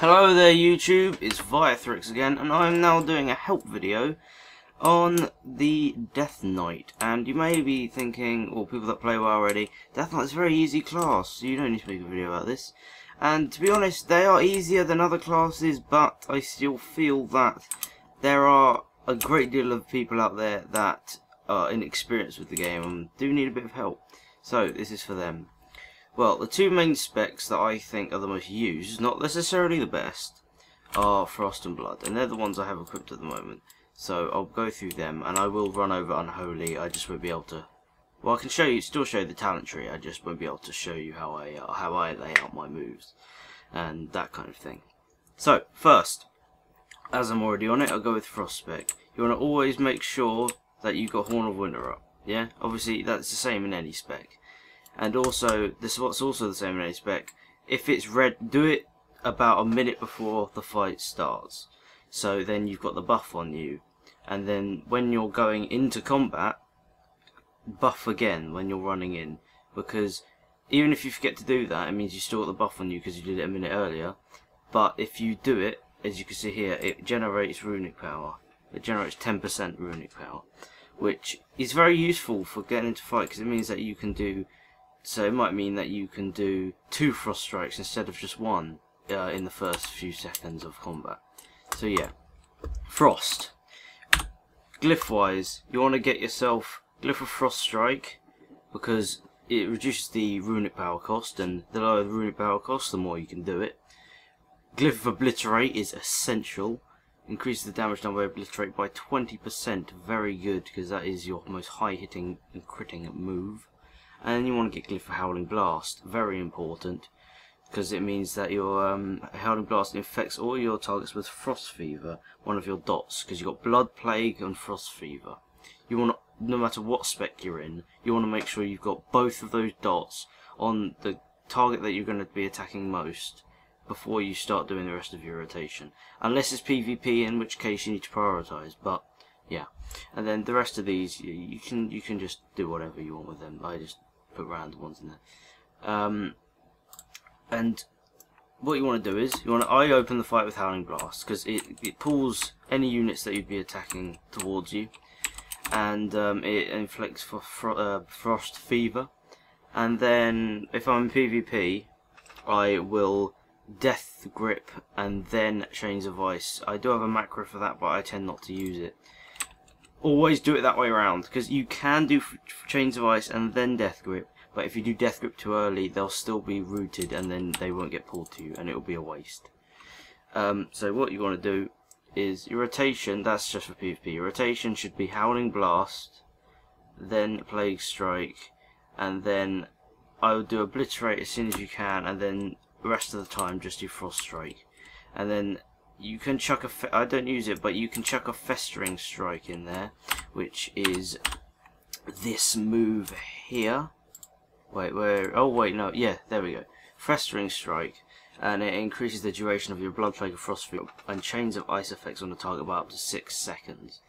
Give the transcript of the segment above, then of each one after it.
Hello there YouTube, it's Viathrix again, and I'm now doing a help video on the Death Knight. And you may be thinking, or people that play WoW already, Death Knight's a very easy class, so you don't need to make a video about this. And to be honest, they are easier than other classes, but I still feel that there are a great deal of people out there that are inexperienced with the game and do need a bit of help. So this is for them. Well, the two main specs that I think are the most used, not necessarily the best, are Frost and Blood, and they're the ones I have equipped at the moment. So I'll go through them, and I will run over Unholy. I just won't be able to. Well, I can still show you the talent tree. I just won't be able to show you how I lay out my moves and that kind of thing. So first, as I'm already on it, I'll go with Frost spec. You want to always make sure that you've got Horn of Winter up. Yeah, obviously that's the same in any spec. And also, this is what's also the same in any spec. If it's red, do it about a minute before the fight starts. So then you've got the buff on you. And then when you're going into combat, buff again when you're running in. Because even if you forget to do that, it means you still got the buff on you because you did it a minute earlier. But if you do it, as you can see here, it generates runic power. It generates 10% runic power. Which is very useful for getting into fight because it means that you can do. So it might mean that you can do 2 frost strikes instead of just 1 in the first few seconds of combat. So yeah, Frost. Glyph wise, you want to get yourself Glyph of Frost Strike because it reduces the runic power cost, and the lower the runic power cost, the more you can do it. Glyph of Obliterate is essential. Increases the damage done by Obliterate by 20%. Very good, because that is your most high hitting and critting move. And then you want to get Glyph for Howling Blast, very important, because it means that your Howling Blast infects all your targets with Frost Fever, one of your dots, because you've got Blood Plague and Frost Fever. You want to, no matter what spec you're in, you want to make sure you've got both of those dots on the target that you're going to be attacking most before you start doing the rest of your rotation. Unless it's PvP, in which case you need to prioritise, but yeah. And then the rest of these, you can just do whatever you want with them. I just put random ones in there. And what you want to do is I open the fight with Howling Blast because it pulls any units that you'd be attacking towards you, and it inflicts for Frost Fever. And then if I'm in PvP, I will Death Grip and then Chains of Ice. I do have a macro for that, but I tend not to use it. Always do it that way around, because you can do Chains of Ice and then Death Grip, but if you do Death Grip too early, they'll still be rooted and then they won't get pulled to you, and it will be a waste. So what you want to do is your rotation, that's just for PvP, your rotation should be Howling Blast, then Plague Strike, and then I would do Obliterate as soon as you can, and then the rest of the time just do Frost Strike. And then you can chuck I don't use it, but you can chuck a Festering Strike in there, which is this move here. Wait, where? Oh wait, no, yeah, there we go. Festering Strike, and it increases the duration of your Blood Plague of Frost Fever and Chains of Ice effects on the target by up to 6 seconds.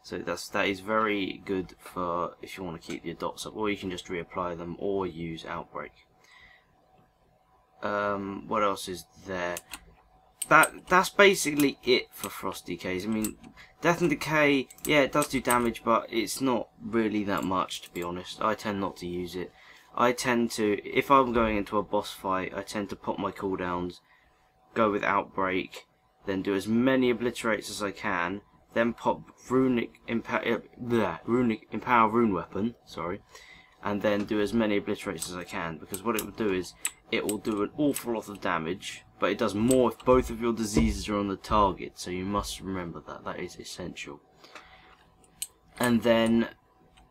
So that is very good for if you want to keep your dots up, or you can just reapply them, or use Outbreak. What else is there? That's basically it for Frost DKs. I mean, Death and Decay, yeah, it does do damage, but it's not really that much, to be honest. I tend not to use it. I tend to, if I'm going into a boss fight, I tend to pop my cooldowns, go with Outbreak, then do as many Obliterates as I can, then pop Runic Empower Rune Weapon, sorry, and then do as many Obliterates as I can, because what it will do is, it will do an awful lot of damage, but it does more if both of your diseases are on the target, so you must remember that. That is essential. And then,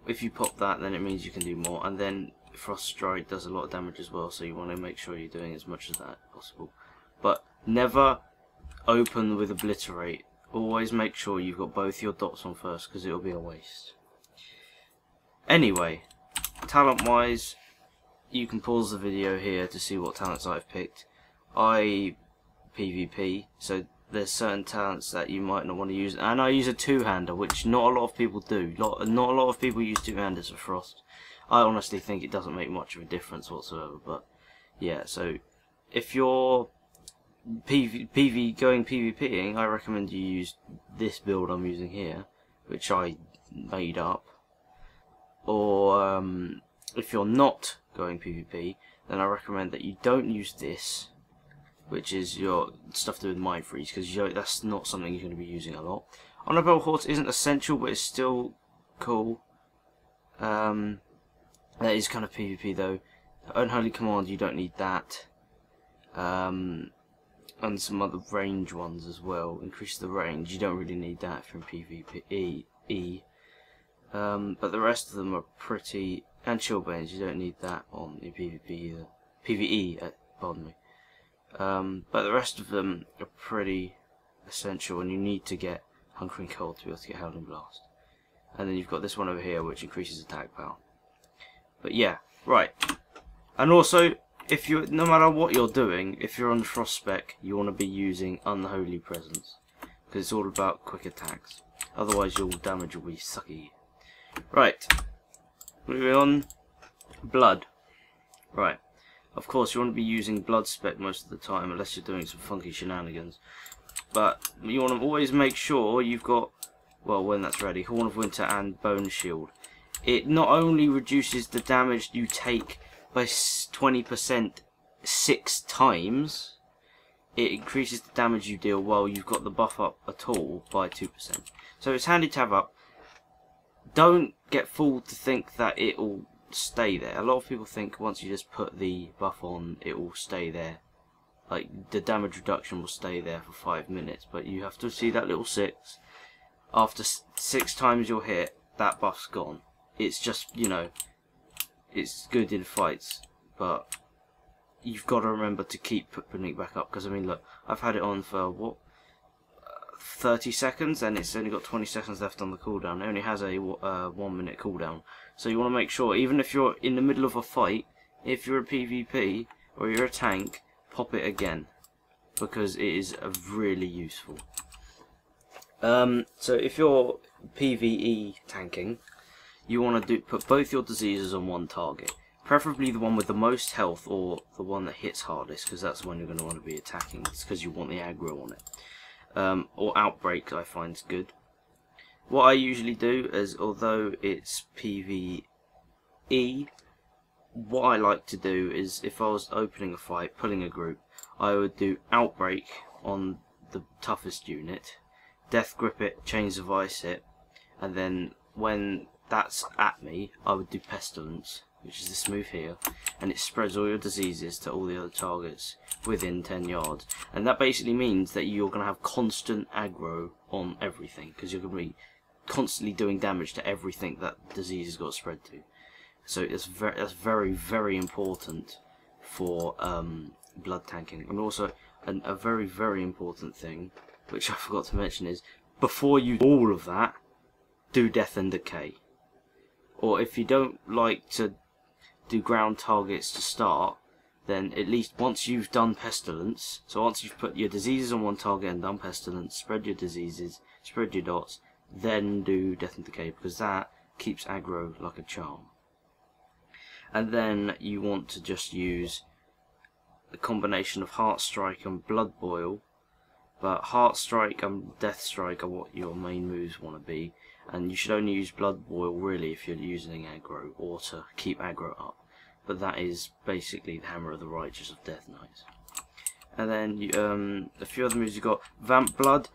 if you pop that, then it means you can do more. And then, Frost Strike does a lot of damage as well, so you want to make sure you're doing as much of that as possible. But never open with Obliterate. Always make sure you've got both your dots on first, because it will be a waste. Anyway, talent-wise, you can pause the video here to see what talents I've picked. I PvP, so there's certain talents that you might not want to use, and I use a two-hander, which not a lot of people do. Not a lot of people use two-handers for Frost. I honestly think it doesn't make much of a difference whatsoever, but yeah, so if you're going PvPing, I recommend you use this build I'm using here, which I made up. Or if you're not going PvP, then I recommend that you don't use this, which is your stuff to do with mind freeze, because that's not something you're going to be using a lot. Honorable Horse isn't essential, but it's still cool. That is kind of PvP though. Unholy Command, you don't need that. And some other range ones as well. Increase the range, you don't really need that from PvE. But the rest of them are pretty, and Chillbanes, you don't need that on your PvP either. PvE, pardon me. But the rest of them are pretty essential, and you need to get Hunger and Cold to be able to get Howling Blast. And then you've got this one over here, which increases attack power. But yeah, right. And also, if you, no matter what you're doing, if you're on Frost Spec, you want to be using Unholy Presence, because it's all about quick attacks. Otherwise, your damage will be sucky. Right, moving on. Blood. Right. Of course, you want to be using Blood Spec most of the time, unless you're doing some funky shenanigans. But you want to always make sure you've got, well, when that's ready, Horn of Winter and Bone Shield. It not only reduces the damage you take by 20% 6 times, it increases the damage you deal while you've got the buff up at all by 2%. So it's handy to have up. Don't get fooled to think that it will stay there. A lot of people think once you just put the buff on, it will stay there. Like, the damage reduction will stay there for 5 minutes, but you have to see that little 6. After 6 times you're hit, that buff's gone. It's just, you know, it's good in fights, but you've got to remember to keep putting it back up, because I mean, look, I've had it on for what, 30 seconds, and it's only got 20 seconds left on the cooldown. It only has a 1 minute cooldown, so you want to make sure, even if you're in the middle of a fight, if you're a PvP or you're a tank, pop it again, because it is really useful. So if you're PvE tanking, you want to put both your diseases on one target, preferably the one with the most health or the one that hits hardest, because that's the one you're going to want to be attacking. It's because you want the aggro on it. Or Outbreak, I find is good. What I usually do is, although it's PvE, what I like to do is, if I was opening a fight, pulling a group, I would do Outbreak on the toughest unit, Death Grip it, Chains of Ice it, and then when that's at me, I would do Pestilence, which is this move here, and it spreads all your diseases to all the other targets within 10 yards. And that basically means that you're going to have constant aggro on everything, because you're going to be constantly doing damage to everything that disease has got spread to. So that's very, very important for blood tanking. And also, a very, very important thing, which I forgot to mention, is before you do all of that, do Death and Decay. Or if you don't like to do ground targets to start, then at least once you've done Pestilence, so once you've put your diseases on one target and done Pestilence, spread your diseases, spread your dots, then do Death and Decay, because that keeps aggro like a charm. And then you want to just use a combination of Heart Strike and Blood Boil, but Heart Strike and Death Strike are what your main moves want to be, and you should only use Blood Boil really if you're using aggro, or to keep aggro up. But that is basically the Hammer of the Righteous of Death Knights. And then a few other moves. You've got Vamp Blood.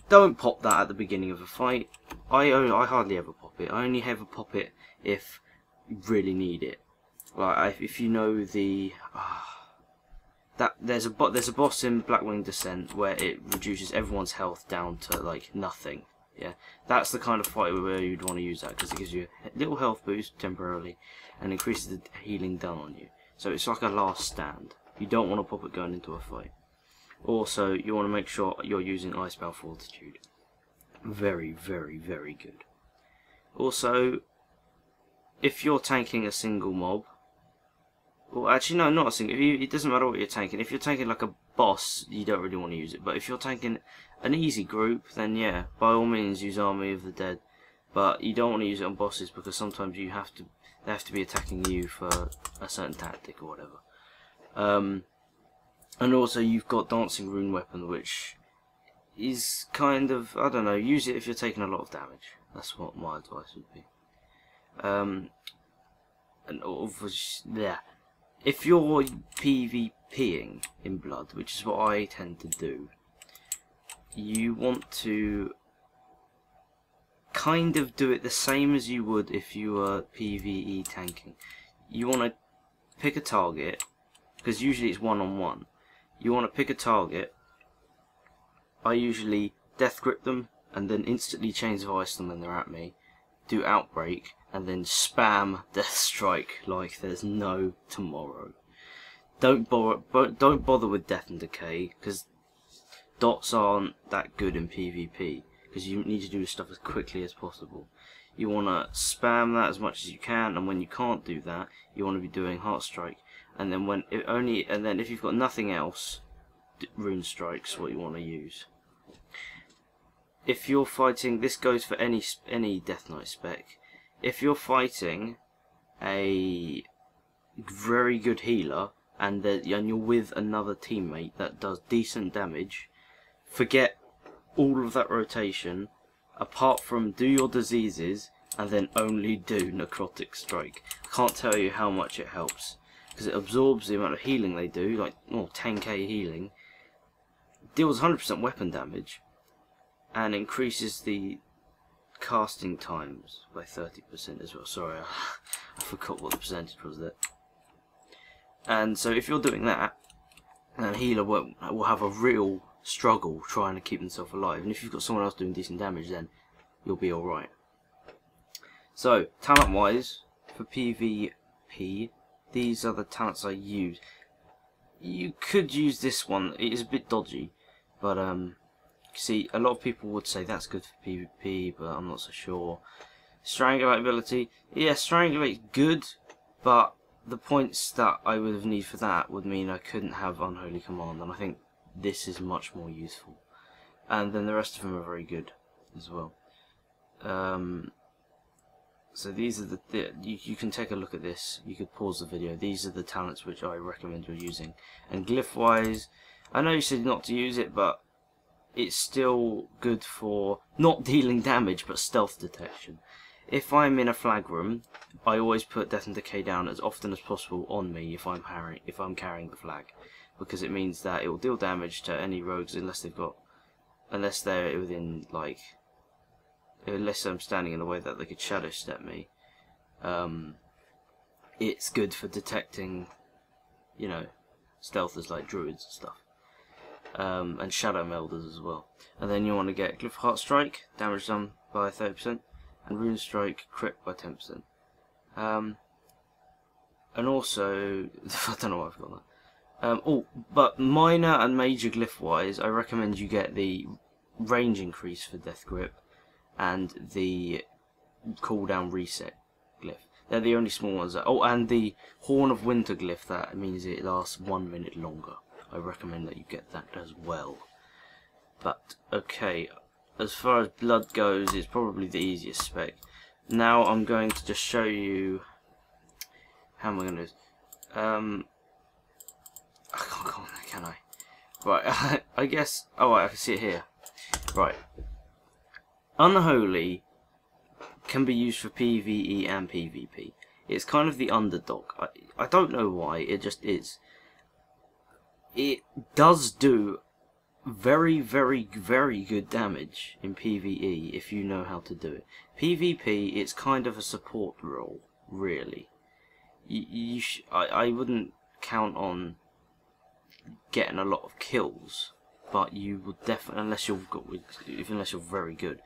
Don't pop that at the beginning of a fight. I hardly ever pop it. I only ever pop it if you really need it. Like if you know the there's a boss in Blackwing Descent where it reduces everyone's health down to like nothing. Yeah, that's the kind of fight where you'd want to use that, because it gives you a little health boost temporarily and increases the healing done on you. So it's like a last stand. You don't want to pop it going into a fight. Also, you want to make sure you're using Icebound Fortitude. Very, very, very good. Also, if you're tanking a single mob, well, actually no, not a single. It doesn't matter what you're tanking. If you're tanking like a boss, you don't really want to use it. But if you're tanking an easy group, then yeah, by all means use Army of the Dead. But you don't want to use it on bosses, because sometimes they have to be attacking you for a certain tactic or whatever. And also you've got Dancing Rune Weapon, which is kind of, I don't know, use it if you're taking a lot of damage. That's what my advice would be. And yeah, if you're PvPing in Blood, which is what I tend to do, you want to kind of do it the same as you would if you were PvE tanking. You want to pick a target, because usually it's one-on-one. You want to pick a target. I usually death grip them and then instantly chains of ice them when they're at me, do outbreak, and then spam death strike like there's no tomorrow. Don't bother with death and decay, because dots aren't that good in PvP, because you need to do this stuff as quickly as possible. You want to spam that as much as you can, and when you can't do that, you want to be doing heart strike. And then if you've got nothing else, rune strike's what you want to use. If you're fighting, this goes for any Death Knight spec. If you're fighting a very good healer and you're with another teammate that does decent damage, forget all of that rotation, apart from do your diseases and then only do necrotic strike. I can't tell you how much it helps, because it absorbs the amount of healing they do, like 10k healing, deals 100% weapon damage, and increases the casting times by 30% as well. Sorry, I forgot what the percentage was there. And so if you're doing that, then a healer will have a real struggle trying to keep themselves alive, and if you've got someone else doing decent damage, then you'll be alright. So, talent wise, for PvP, these are the talents I use. You could use this one, it is a bit dodgy, but see, a lot of people would say that's good for PvP, but I'm not so sure. Strangulate ability, yeah, Strangulate's good, but the points that I would have need for that would mean I couldn't have Unholy Command, and I think this is much more useful. And then the rest of them are very good as well. So these are you can take a look at this. You could pause the video. These are the talents which I recommend you're using. And glyph wise, I know you said not to use it, but it's still good for not dealing damage but stealth detection. If I'm in a flag room, I always put Death and Decay down as often as possible on me if I'm carrying the flag, because it means that it will deal damage to any rogues unless they're within, like, unless I'm standing in the way that they could shadow step me. It's good for detecting, you know, stealthers like druids and stuff, and shadow melders as well. And then you want to get Glyph Heart Strike, damage done by 30%, and Rune Strike, crit by 10%. And also, I don't know why I've got that. But minor and major glyph wise, I recommend you get the range increase for Death Grip and the cooldown reset glyph. They're the only small ones. And the Horn of Winter glyph, that means it lasts 1 minute longer. I recommend that you get that as well. But okay, as far as Blood goes, it's probably the easiest spec. Now I'm going to just show you how am I going to do this. I can't go on there, can I? Right, I guess. Oh, right, I can see it here. Right. Unholy can be used for PvE and PvP. It's kind of the underdog. I don't know why, it just is. It does do very, very, very good damage in PvE if you know how to do it. PvP, it's kind of a support role, really. I wouldn't count on getting a lot of kills, but you would definitely, unless you're very good.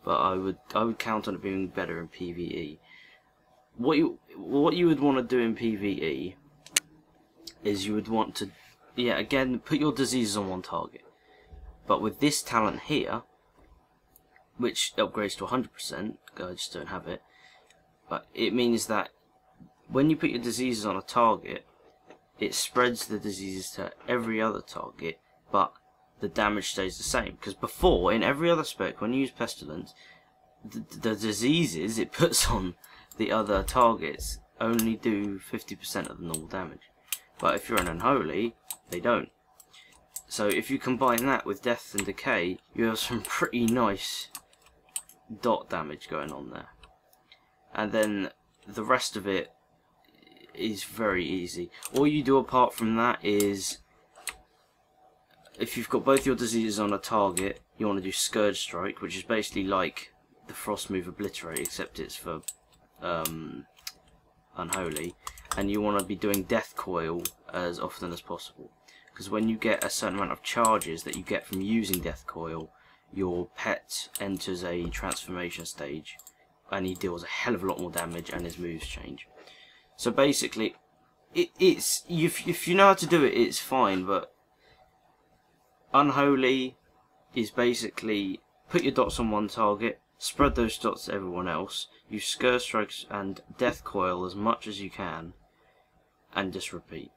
But I would count on it being better in PvE. What you would want to do in PvE is you would want to, yeah, again, put your diseases on one target. But with this talent here, which upgrades to 100%, I just don't have it, but it means that when you put your diseases on a target, it spreads the diseases to every other target, but the damage stays the same. Because before, in every other spec, when you use Pestilence, the diseases it puts on the other targets only do 50% of the normal damage. But if you're an Unholy, they don't. So if you combine that with Death and Decay, you have some pretty nice dot damage going on there. And then the rest of it is very easy. All you do apart from that is, if you've got both your diseases on a target, you want to do Scourge Strike, which is basically like the Frost move Obliterate, except it's for Unholy. And you want to be doing Death Coil as often as possible, because when you get a certain amount of charges that you get from using Death Coil, your pet enters a transformation stage, and he deals a hell of a lot more damage, and his moves change. So basically, it's if you know how to do it, it's fine. But Unholy is basically put your dots on one target, spread those dots to everyone else, use Scourge Strikes and Death Coil as much as you can, and just repeat.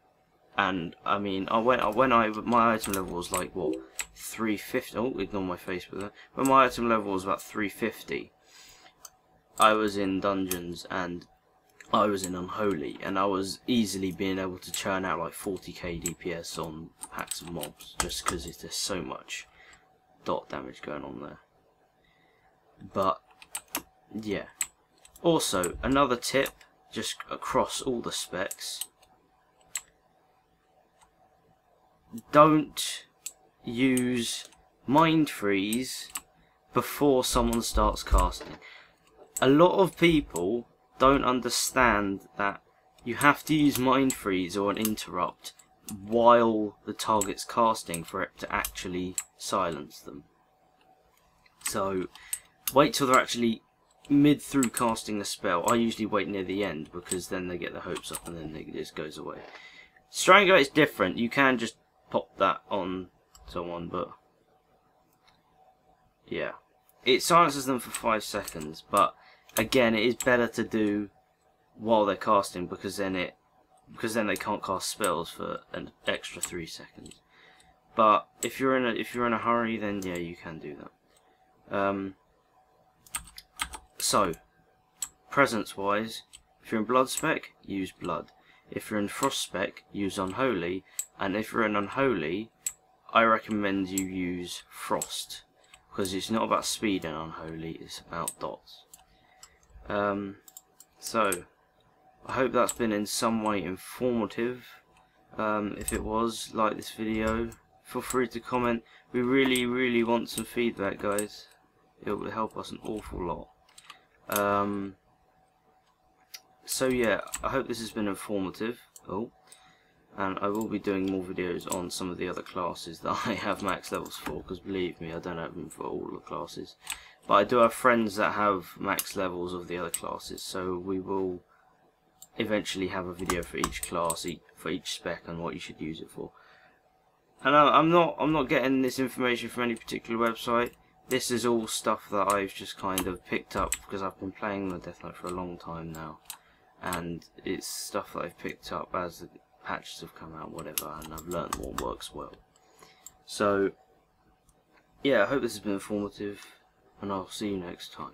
And I mean, my item level was like what, 350. Oh, ignore my face with that. When my item level was about 350, I was in dungeons and I was in Unholy, and I was easily being able to churn out like 40k DPS on packs of mobs, just because there's so much dot damage going on there. But yeah. Also, another tip, just across all the specs: don't use Mind Freeze before someone starts casting. A lot of people don't understand that you have to use Mind Freeze or an interrupt while the target's casting for it to actually silence them. So wait till they're actually mid through casting the spell. I usually wait near the end, because then they get their hopes up and then it just goes away. Strangulate is different. You can just pop that on someone, but yeah, it silences them for 5 seconds. But again, it is better to do while they're casting, because then they can't cast spells for an extra 3 seconds. But if you're in a hurry, then yeah, you can do that. So presence wise, if you're in Blood spec, use Blood. If you're in Frost spec, use Unholy. And if you're in Unholy, I recommend you use Frost, because it's not about speed in Unholy, it's about dots. So I hope that's been in some way informative. If it was, like this video, feel free to comment. We really want some feedback, guys. It will help us an awful lot. So yeah, I hope this has been informative. And I will be doing more videos on some of the other classes that I have max levels for, because believe me, I don't have them for all the classes. But I do have friends that have max levels of the other classes, so we will eventually have a video for each class, for each spec, and what you should use it for. And I'm not getting this information from any particular website. This is all stuff that I've just kind of picked up because I've been playing the Death Knight for a long time now, and it's stuff that I've picked up as the patches have come out, whatever, and I've learned what works well. So yeah, I hope this has been informative, and I'll see you next time.